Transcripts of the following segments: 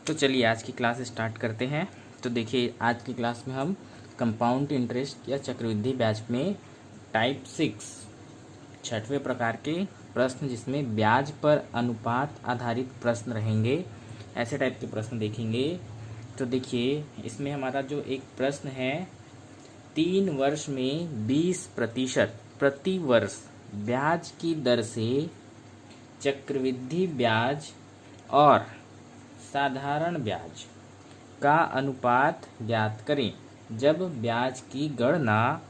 तो चलिए आज की क्लास स्टार्ट करते हैं। तो देखिए आज की क्लास में हम कंपाउंड इंटरेस्ट या चक्रवृद्धि ब्याज में टाइप 6 छठवें प्रकार के प्रश्न, जिसमें ब्याज पर अनुपात आधारित प्रश्न रहेंगे, ऐसे टाइप के प्रश्न देखेंगे। तो देखिए इसमें हमारा जो एक प्रश्न है, 3 वर्ष में 20% प्रति वर्ष ब्याज की दर से चक्रवृद्धि ब्याज और साधारण ब्याज का अनुपात ज्ञात करें जब ब्याज की गणना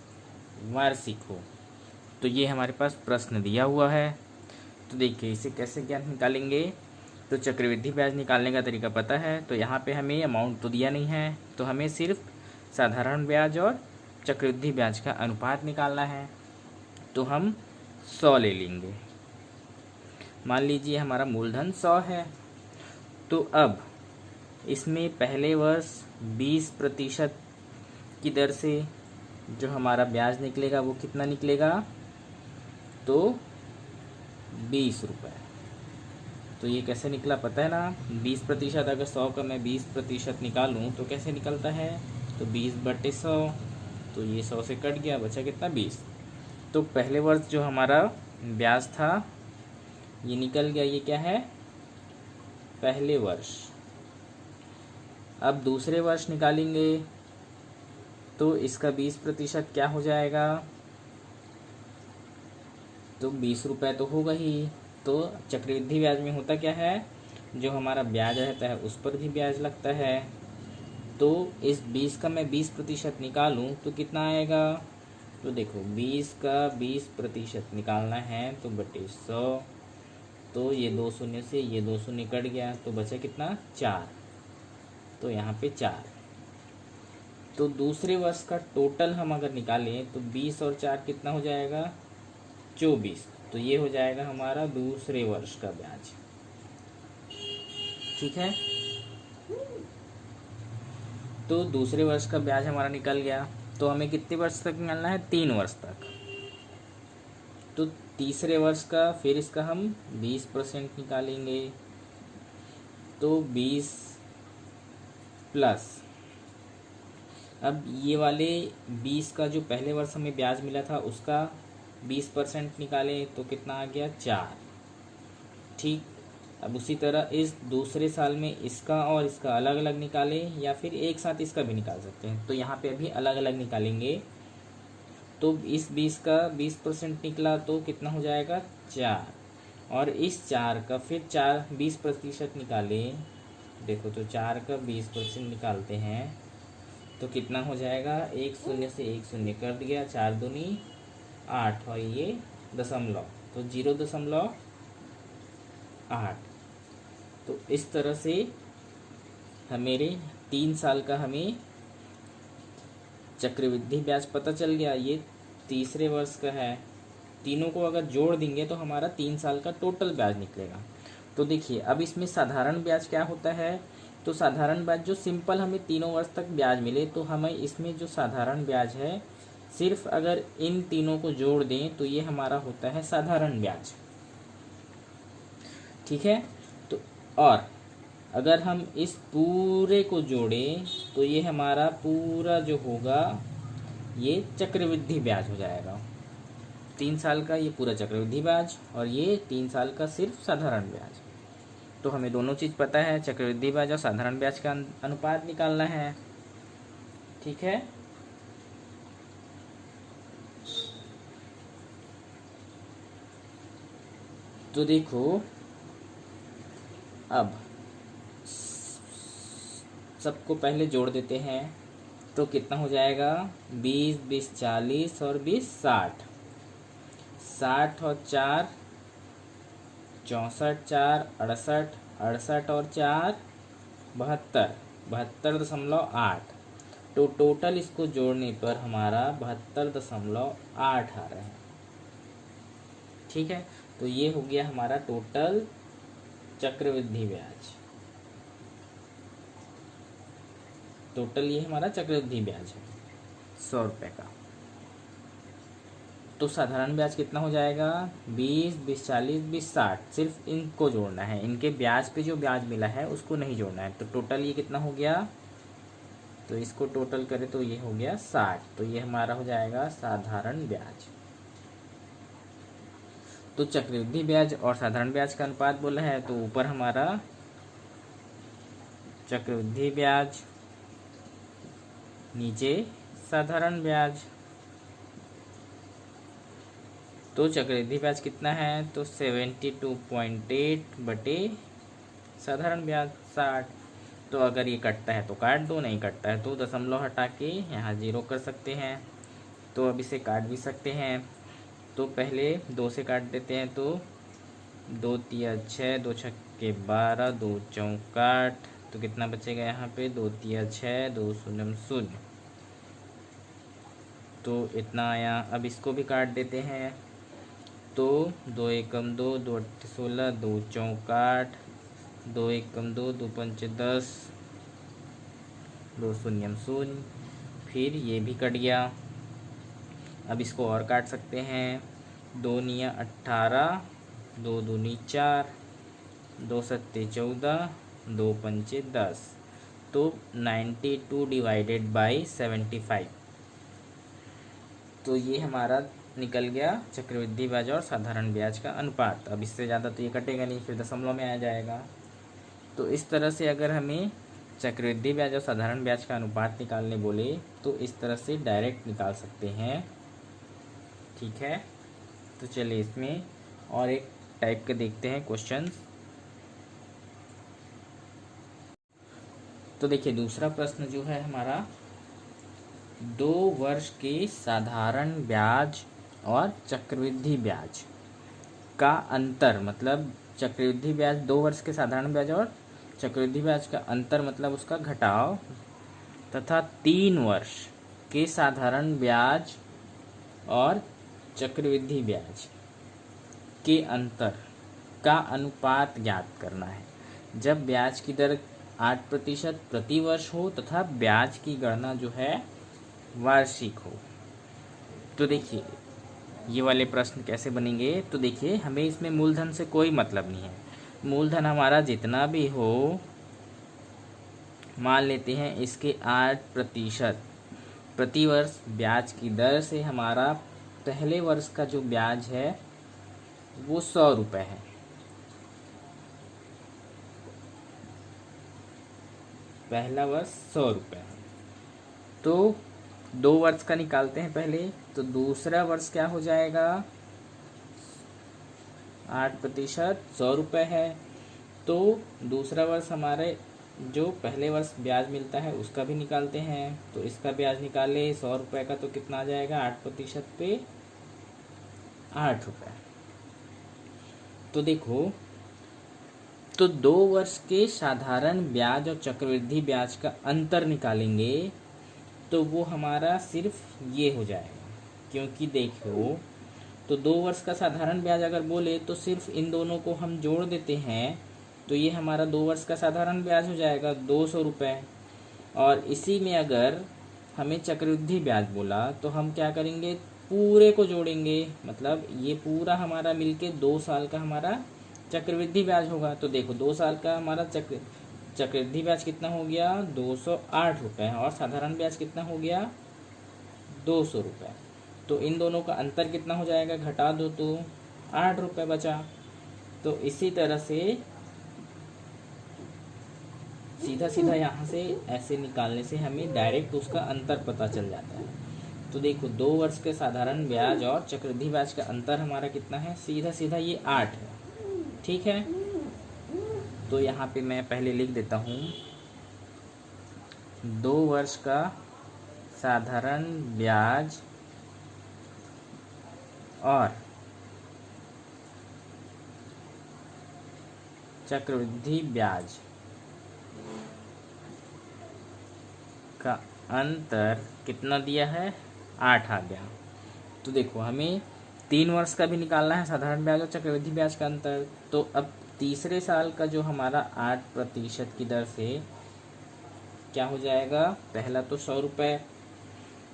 वार्षिक हो। तो ये हमारे पास प्रश्न दिया हुआ है। तो देखिए इसे कैसे ज्ञात निकालेंगे। तो चक्रवृद्धि ब्याज निकालने का तरीका पता है। तो यहाँ पे हमें अमाउंट तो दिया नहीं है, तो हमें सिर्फ साधारण ब्याज और चक्रवृद्धि ब्याज का अनुपात निकालना है। तो हम 100 ले लेंगे। मान लीजिए हमारा मूलधन 100 है। तो अब इसमें पहले वर्ष 20% की दर से जो हमारा ब्याज निकलेगा वो कितना निकलेगा, तो 20 रुपये। तो ये कैसे निकला पता है ना। 20%, अगर 100 का मैं 20% निकालूं तो कैसे निकलता है, तो 20/100। तो ये 100 से कट गया, बचा कितना, 20। तो पहले वर्ष जो हमारा ब्याज था ये निकल गया। ये क्या है, पहले वर्ष। अब दूसरे वर्ष निकालेंगे तो इसका 20% क्या हो जाएगा, तो 20 रुपये तो होगा ही। तो चक्रवृद्धि ब्याज में होता क्या है, जो हमारा ब्याज रहता है उस पर भी ब्याज लगता है। तो इस 20 का मैं 20% निकालूं तो कितना आएगा, तो देखो 20 का 20% निकालना है तो बटे 100। तो ये 2 शून्य से ये 2 शून्य कट गया, तो बचा कितना, 4। तो यहाँ पे 4। तो दूसरे वर्ष का टोटल हम अगर निकालें तो 20 और 4 कितना हो जाएगा, 24। तो ये हो जाएगा हमारा दूसरे वर्ष का ब्याज। ठीक है। तो दूसरे वर्ष का ब्याज हमारा निकल गया। तो हमें कितने वर्ष तक निकालना है, 3 वर्ष तक। तो तीसरे वर्ष का फिर इसका हम 20% निकालेंगे। तो 20 प्लस, अब ये वाले 20 का जो पहले वर्ष हमें ब्याज मिला था उसका 20% निकालें तो कितना आ गया, 4। ठीक। अब उसी तरह इस दूसरे साल में इसका और इसका अलग अलग निकालें, या फिर एक साथ इसका भी निकाल सकते हैं। तो यहाँ पे अभी अलग अलग निकालेंगे। तो इस 20 का 20% निकला तो कितना हो जाएगा, 4। और इस 4 का फिर 20% निकालें। देखो तो 4 का 20% निकालते हैं तो कितना हो जाएगा, 1 शून्य से 1 शून्य कर दिया, 4 दूनी 8 और ये दशमलव, तो 0.8। तो इस तरह से मेरे 3 साल का हमें चक्रवृद्धि ब्याज पता चल गया। ये तीसरे वर्ष का है। तीनों को अगर जोड़ देंगे तो हमारा 3 साल का टोटल ब्याज निकलेगा। तो देखिए अब इसमें साधारण ब्याज क्या होता है, तो साधारण ब्याज जो सिंपल हमें तीनों वर्ष तक ब्याज मिले, तो हमें इसमें जो साधारण ब्याज है सिर्फ अगर इन तीनों को जोड़ दें तो ये हमारा होता है साधारण ब्याज। ठीक है। तो और अगर हम इस पूरे को जोड़ें तो ये हमारा पूरा जो होगा ये चक्रवृद्धि ब्याज हो जाएगा। 3 साल का ये पूरा चक्रवृद्धि ब्याज और ये 3 साल का सिर्फ साधारण ब्याज। तो हमें दोनों चीज़ पता है, चक्रवृद्धि ब्याज और साधारण ब्याज का अनुपात निकालना है। ठीक है। तो देखो अब सबको पहले जोड़ देते हैं तो कितना हो जाएगा, 20 20 40 और 20 60। 60 और 4 64, 4 68, 68 और 4 72, 72.8। तो टोटल इसको जोड़ने पर हमारा 72.8 आ रहा है। ठीक है। तो ये हो गया हमारा टोटल चक्रवृद्धि ब्याज। टोटल ये हमारा चक्रवृद्धि ब्याज है 100 रुपये का। तो साधारण ब्याज कितना हो जाएगा 20, 20, 40, 20, 60। सिर्फ इनको जोड़ना है, इनके ब्याज पे जो ब्याज मिला है उसको नहीं जोड़ना है। तो टोटल ये कितना हो गया, तो इसको टोटल करें तो ये हो गया 60। तो ये हमारा हो जाएगा साधारण ब्याज। तो चक्रवृद्धि ब्याज और साधारण ब्याज का अनुपात बोला है, तो ऊपर हमारा चक्रवृद्धि ब्याज, नीचे साधारण ब्याज। तो चक्रवृद्धि ब्याज कितना है, तो 72.8 बटे साधारण ब्याज 60। तो अगर ये कटता है तो काट दो, नहीं कटता है तो दशमलव हटा के यहाँ 0 कर सकते हैं। तो अब इसे काट भी सकते हैं। तो पहले 2 से काट देते हैं, तो 2 तिया 6, 2 छक्के 12, 2 चौक 8। तो कितना बचेगा यहाँ पे, 2 तिया 6, 2 शून्य 0। तो इतना आया। अब इसको भी काट देते हैं, तो 2 एकम 2, 2 अट्ठे 16, 2 चौक 8, 2 एकम 2, 2 पंचे 10, 2 शून्य 0। फिर ये भी कट गया। अब इसको और काट सकते हैं, 2 निया 18, 2 दूनी 4, 2 सत्ते 14, 2 पंचे 10। तो 92 डिवाइडेड बाई 75। तो ये हमारा निकल गया चक्रवृद्धि ब्याज और साधारण ब्याज का अनुपात। अब इससे ज़्यादा तो ये कटेगा नहीं, फिर दशमलव में आ जाएगा। तो इस तरह से अगर हमें चक्रवृद्धि ब्याज और साधारण ब्याज का अनुपात निकालने बोले तो इस तरह से डायरेक्ट निकाल सकते हैं। ठीक है, तो चलिए इसमें और एक टाइप के देखते हैं क्वेश्चन। तो देखिए दूसरा प्रश्न जो है हमारा, 2 वर्ष के साधारण ब्याज और चक्रवृद्धि ब्याज का अंतर, मतलब चक्रवृद्धि ब्याज 2 वर्ष के साधारण ब्याज और चक्रवृद्धि ब्याज का अंतर मतलब उसका घटाव, तथा 3 वर्ष के साधारण ब्याज और चक्रवृद्धि ब्याज के अंतर का अनुपात ज्ञात करना है जब ब्याज की दर 8% प्रति वर्ष हो तथा ब्याज की गणना जो है वार्षिक हो। तो देखिए ये वाले प्रश्न कैसे बनेंगे। तो देखिए हमें इसमें मूलधन से कोई मतलब नहीं है। मूलधन हमारा जितना भी हो, मान लेते हैं इसके 8% प्रति वर्ष ब्याज की दर से हमारा पहले वर्ष का जो ब्याज है वो 100 रुपये है। पहला वर्ष 100 रुपये है। तो 2 वर्ष का निकालते हैं पहले। तो दूसरा वर्ष क्या हो जाएगा, 8% 100 रुपये है। तो दूसरा वर्ष हमारे जो पहले वर्ष ब्याज मिलता है उसका भी निकालते हैं। तो इसका ब्याज निकाले 100 रुपये का, तो कितना आ जाएगा, 8% पे 8 रुपये। तो देखो, तो 2 वर्ष के साधारण ब्याज और चक्रवृद्धि ब्याज का अंतर निकालेंगे तो वो हमारा सिर्फ ये हो जाएगा। क्योंकि देखो, तो 2 वर्ष का साधारण ब्याज अगर बोले तो सिर्फ इन दोनों को हम जोड़ देते हैं, तो ये हमारा 2 वर्ष का साधारण ब्याज हो जाएगा 200 रुपये। और इसी में अगर हमें चक्रवृद्धि ब्याज बोला तो हम क्या करेंगे, पूरे को जोड़ेंगे। मतलब ये पूरा हमारा मिलके 2 साल का हमारा चक्रवृद्धि ब्याज होगा। तो देखो 2 साल का हमारा चक्रवृद्धि ब्याज कितना हो गया, 208 रुपये, और साधारण ब्याज कितना हो गया, 200 रुपये। तो इन दोनों का अंतर कितना हो जाएगा, घटा दो तो 8 रुपये बचा। तो इसी तरह से सीधा सीधा यहाँ से ऐसे निकालने से हमें डायरेक्ट उसका अंतर पता चल जाता है। तो देखो 2 वर्ष के साधारण ब्याज और चक्रवृद्धि ब्याज का अंतर हमारा कितना है, सीधा सीधा ये 8 है। ठीक है, तो यहाँ पे मैं पहले लिख देता हूँ, 2 वर्ष का साधारण ब्याज और चक्रवृद्धि ब्याज का अंतर कितना दिया है, 8 आ गया। तो देखो हमें 3 वर्ष का भी निकालना है साधारण ब्याज और चक्रवृद्धि ब्याज का अंतर। तो अब तीसरे साल का जो हमारा 8% की दर से क्या हो जाएगा, पहला तो 100 रुपये,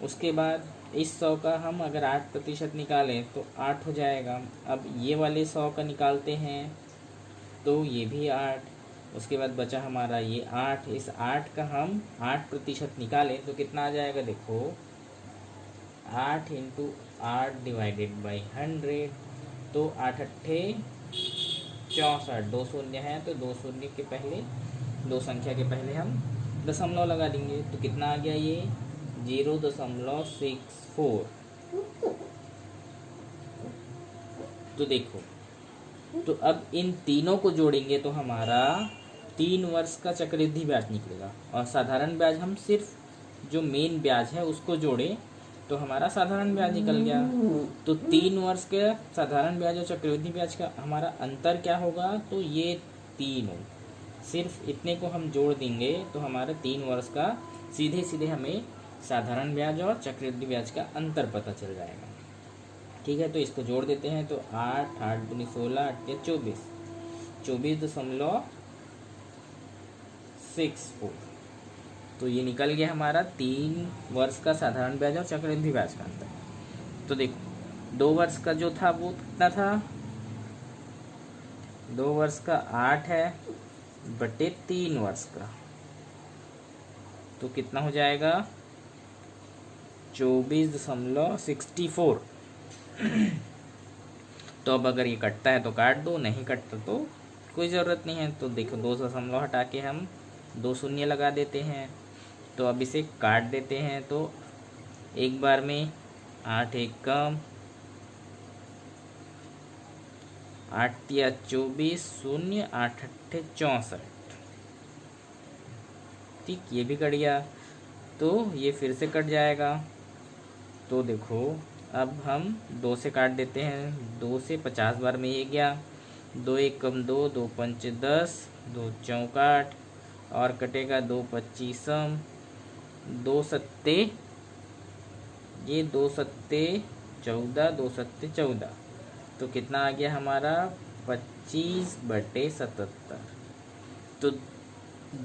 उसके बाद इस 100 का हम अगर 8% निकालें तो 8 हो जाएगा। अब ये वाले 100 का निकालते हैं तो ये भी 8। उसके बाद बचा हमारा ये 8। इस 8 का हम 8% निकालें तो कितना आ जाएगा, देखो 8 × 8 डिवाइडेड बाई 100। तो 8 अट्ठे 64, 2 शून्य है तो 2 शून्य के पहले, 2 संख्या के पहले हम दशमलव लगा देंगे। तो कितना आ गया, ये 0.64। तो देखो, तो अब इन तीनों को जोड़ेंगे तो हमारा 3 वर्ष का चक्रवृद्धि ब्याज निकलेगा। और साधारण ब्याज हम सिर्फ जो मेन ब्याज है उसको जोड़े तो हमारा साधारण ब्याज निकल गया। तो 3 वर्ष के साधारण ब्याज और चक्रवृद्धि ब्याज का हमारा अंतर क्या होगा, तो ये तीनों, सिर्फ इतने को हम जोड़ देंगे तो हमारा 3 वर्ष का सीधे सीधे हमें साधारण ब्याज और चक्रवृद्धि ब्याज का अंतर पता चल जाएगा। ठीक है, तो इसको जोड़ देते हैं तो 8 8 दूनी 16 8 24, 24.64। तो ये निकल गया हमारा 3 वर्ष का साधारण ब्याज और चक्रवृद्धि ब्याज का अंतर। तो देखो 2 वर्ष का जो था वो कितना था, 2 वर्ष का 8 है बटे 3 वर्ष का, तो कितना हो जाएगा 24.64। तो अब अगर ये कटता है तो काट दो, नहीं कटता तो कोई ज़रूरत नहीं है। तो देखो 2 दशमलव हटा के हम 2 शून्य लगा देते हैं। तो अब इसे काट देते हैं तो एक बार में 8 एक कम, 8 या 24 शून्य, 8 अट्ठे 64। ठीक, ये भी कट गया तो ये फिर से कट जाएगा। तो देखो अब हम 2 से काट देते हैं, 2 से 50 बार में ये गया, 2 एक कम 2, 2 पंच 10, 2 चौक 8 और कटेगा 2 पच्चीसम, 2 सत्ते, ये 2 सत्ते 14, 2 सत्ते 14। तो कितना आ गया हमारा 25/77। तो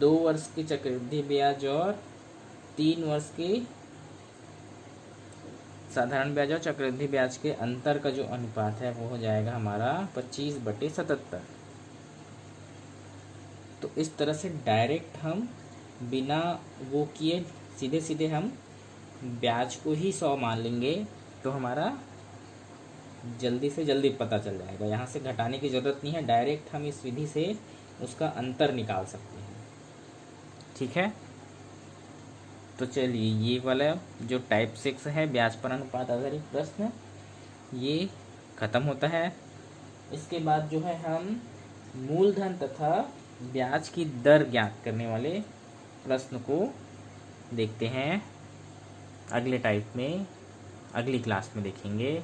2 वर्ष के चक्रवृद्धि ब्याज और 3 वर्ष के साधारण ब्याज और चक्रवृद्धि ब्याज के अंतर का जो अनुपात है वो हो जाएगा हमारा 25/77। तो इस तरह से डायरेक्ट हम बिना वो किए सीधे सीधे हम ब्याज को ही 100 मान लेंगे तो हमारा जल्दी से जल्दी पता चल जाएगा। यहाँ से घटाने की ज़रूरत नहीं है, डायरेक्ट हम इस विधि से उसका अंतर निकाल सकते हैं। ठीक है, तो चलिए ये वाला जो टाइप 6 है ब्याज पर अनुपात आधारित प्रश्न ये ख़त्म होता है। इसके बाद जो है हम मूलधन तथा ब्याज की दर ज्ञात करने वाले प्रश्न को देखते हैं। अगले टाइप में अगली क्लास में देखेंगे।